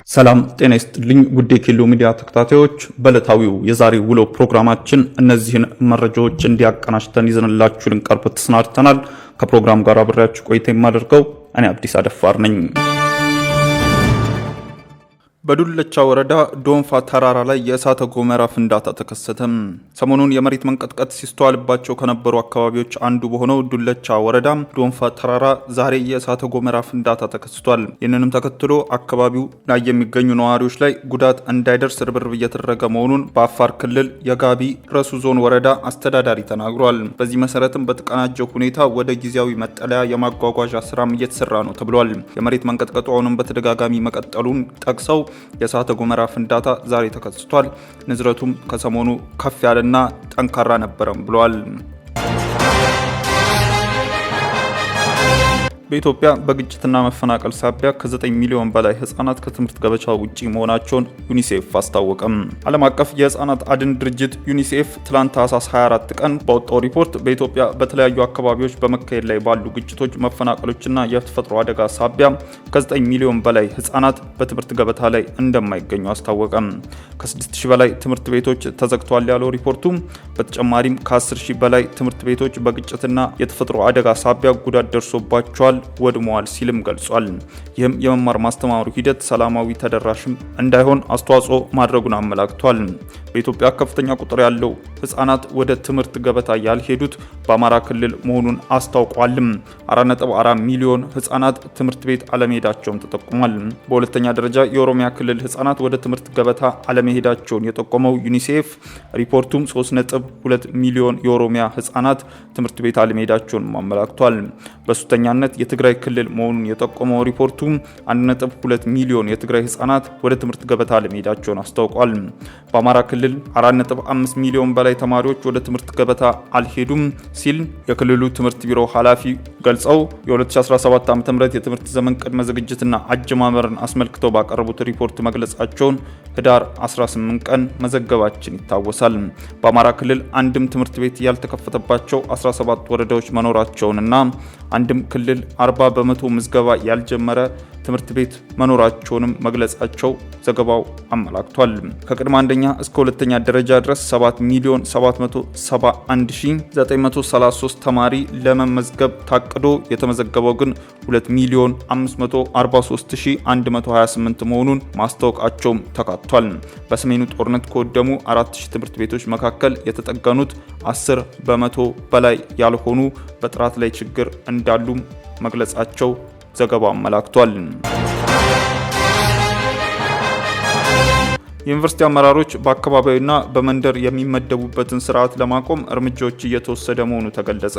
ሰላም ጤና ይስጥልኝ ውድ የኬሎ ሚዲያ ተከታታዮች፣ በዕለታዊው የዛሬ ውሎ ፕሮግራማችን እነዚህን መረጃዎች እንዲያቀናጅተን ይዘንላችሁ ልንቀርብ ተሰናድተናል። ከፕሮግራም ጋር አብሬያችሁ ቆይታ የማደርገው እኔ አብዲስ አደፋር ነኝ። በዱለቻ ወረዳ ዶንፋ ተራራ ላይ የእሳተ ገሞራ ፍንዳታ ተከሰተ። ሰሞኑን የመሬት መንቀጥቀጥ ሲስተዋልባቸው ከነበሩ አካባቢዎች አንዱ በሆነው ዱለቻ ወረዳ ዶንፋ ተራራ ዛሬ የእሳተ ገሞራ ፍንዳታ ተከስቷል። ይህንንም ተከትሎ አካባቢው ላይ የሚገኙ ነዋሪዎች ላይ ጉዳት እንዳይደርስ ርብርብ እየተደረገ መሆኑን በአፋር ክልል የጋቢ ረሱ ዞን ወረዳ አስተዳዳሪ ተናግሯል። በዚህ መሰረትም በተቀናጀው ሁኔታ ወደ ጊዜያዊ መጠለያ የማጓጓዣ ስራም እየተሰራ ነው ተብሏል። የመሬት መንቀጥቀጡ አሁንም በተደጋጋሚ መቀጠሉን ጠቅሰው የእሳተ ገሞራ ፍንዳታ ዛሬ ተከስቷል። ንዝረቱም ከሰሞኑ ከፍ ያለና ጠንካራ ነበረም ብለዋል። በኢትዮጵያ በግጭትና መፈናቀል ሳቢያ ከ9 ሚሊዮን በላይ ህጻናት ከትምህርት ገበታ ውጪ መሆናቸውን ዩኒሴፍ አስታወቀም። ዓለም አቀፍ የህጻናት አድን ድርጅት ዩኒሴፍ ትላንት ታህሳስ 24 ቀን ባወጣው ሪፖርት በኢትዮጵያ በተለያዩ አካባቢዎች በመካሄድ ላይ ባሉ ግጭቶች፣ መፈናቀሎችና የተፈጥሮ አደጋ ሳቢያ ከ9 ሚሊዮን በላይ ህጻናት በትምህርት ገበታ ላይ እንደማይገኙ አስታወቀም። ከ6000 በላይ ትምህርት ቤቶች ተዘግተዋል ያለው ሪፖርቱ በተጨማሪም ከ10000 በላይ ትምህርት ቤቶች በግጭትና የተፈጥሮ አደጋ ሳቢያ ጉዳት ደርሶባቸዋል ወድመዋል ሲልም ገልጿል። ይህም የመማር ማስተማሩ ሂደት ሰላማዊ ተደራሽም እንዳይሆን አስተዋጽኦ ማድረጉን አመላክቷል። በኢትዮጵያ ከፍተኛ ቁጥር ያለው ህጻናት ወደ ትምህርት ገበታ ያልሄዱት በአማራ ክልል መሆኑን አስታውቋልም። 4.4 ሚሊዮን ህጻናት ትምህርት ቤት አለመሄዳቸውን ተጠቁሟል። በሁለተኛ ደረጃ የኦሮሚያ ክልል ህጻናት ወደ ትምህርት ገበታ አለመሄዳቸውን የጠቆመው ዩኒሴፍ ሪፖርቱም 3.2 ሚሊዮን የኦሮሚያ ህጻናት ትምህርት ቤት አለመሄዳቸውን አመላክቷል። በሶስተኛነት የትግራይ ክልል መሆኑን የጠቆመው ሪፖርቱ 1.2 ሚሊዮን የትግራይ ህጻናት ወደ ትምህርት ገበታ አለመሄዳቸውን አስታውቋል። በአማራ ክልል 4.5 ሚሊዮን በላይ ተማሪዎች ወደ ትምህርት ገበታ አልሄዱም ሲል የክልሉ ትምህርት ቢሮ ኃላፊ ገልጸው የ2017 ዓ.ም የትምህርት ዘመን ቅድመ ዝግጅትና አጀማመርን አስመልክተው ባቀረቡት ሪፖርት መግለጻቸውን ህዳር 18 ቀን መዘገባችን ይታወሳል። በአማራ ክልል አንድም ትምህርት ቤት ያልተከፈተባቸው 17 ወረዳዎች መኖራቸውንና አንድም ክልል 40 በመቶ ምዝገባ ያልጀመረ ትምህርት ቤት መኖራቸውንም መግለጻቸው ዘገባው አመላክቷል። ከቅድመ አንደኛ እስከ ሁለተኛ ደረጃ ድረስ 7,719,933 ተማሪ ለመመዝገብ ታቅዶ የተመዘገበው ግን 2,543,128 መሆኑን ማስታወቃቸውም ተካቷል። በሰሜኑ ጦርነት ከወደሙ 4000 ትምህርት ቤቶች መካከል የተጠገኑት 10 በመቶ በላይ ያልሆኑ በጥራት ላይ ችግር እንዳሉ መግለጻቸው ዘገባው አመላክቷል። የዩኒቨርሲቲ አመራሮች በአካባቢውና በመንደር የሚመደቡበትን ስርዓት ለማቆም እርምጃዎች እየተወሰደ መሆኑ ተገለጸ።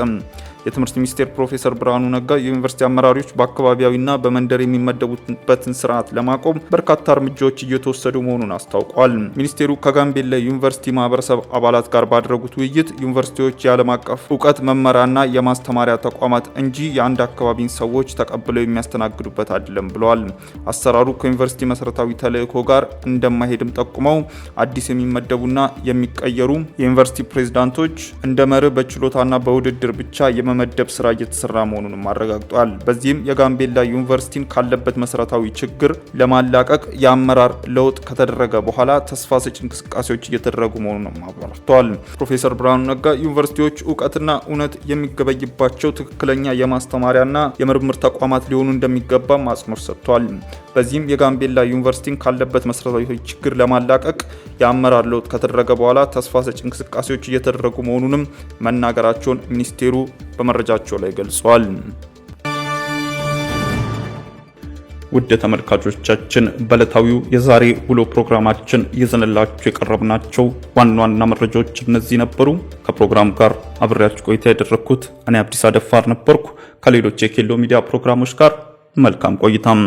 የትምህርት ሚኒስቴር ፕሮፌሰር ብርሃኑ ነጋ የዩኒቨርሲቲ አመራሮች በአካባቢውና በመንደር የሚመደቡበትን ስርዓት ለማቆም በርካታ እርምጃዎች እየተወሰዱ መሆኑን አስታውቋል። ሚኒስቴሩ ከጋምቤላ ዩኒቨርሲቲ ማህበረሰብ አባላት ጋር ባደረጉት ውይይት ዩኒቨርሲቲዎች የዓለም አቀፍ እውቀት መመሪያና የማስተማሪያ ተቋማት እንጂ የአንድ አካባቢን ሰዎች ተቀብለው የሚያስተናግዱበት አይደለም ብለዋል። አሰራሩ ከዩኒቨርሲቲ መሰረታዊ ተልዕኮ ጋር እንደማይሄድም ጠቁመው አዲስ የሚመደቡና የሚቀየሩ የዩኒቨርሲቲ ፕሬዝዳንቶች እንደ መርህ በችሎታና በውድድር ብቻ የመመደብ ስራ እየተሰራ መሆኑንም አረጋግጧል። በዚህም የጋምቤላ ዩኒቨርሲቲን ካለበት መሰረታዊ ችግር ለማላቀቅ የአመራር ለውጥ ከተደረገ በኋላ ተስፋ ሰጪ እንቅስቃሴዎች እየተደረጉ መሆኑንም አብራርተዋል። ፕሮፌሰር ብርሃኑ ነጋ ዩኒቨርሲቲዎች እውቀትና እውነት የሚገበይባቸው ትክክለኛ የማስተማሪያና የምርምር ተቋማት ሊሆኑ እንደሚገባም አጽንኦት ሰጥቷል። በዚህም የጋምቤላ ዩኒቨርሲቲን ካለበት መሰረታዊ ችግር ለማላቀቅ የአመራር ለውጥ ከተደረገ በኋላ ተስፋ ሰጪ እንቅስቃሴዎች እየተደረጉ መሆኑንም መናገራቸውን ሚኒስቴሩ በመረጃቸው ላይ ገልጸዋል። ውድ ተመልካቾቻችን በዕለታዊው የዛሬ ውሎ ፕሮግራማችን ይዘንላችሁ የቀረብናቸው ዋና ዋና መረጃዎች እነዚህ ነበሩ። ከፕሮግራም ጋር አብሬያችሁ ቆይታ ያደረኩት እኔ አብዲስ አደፋር ነበርኩ። ከሌሎች የኬሎ ሚዲያ ፕሮግራሞች ጋር መልካም ቆይታም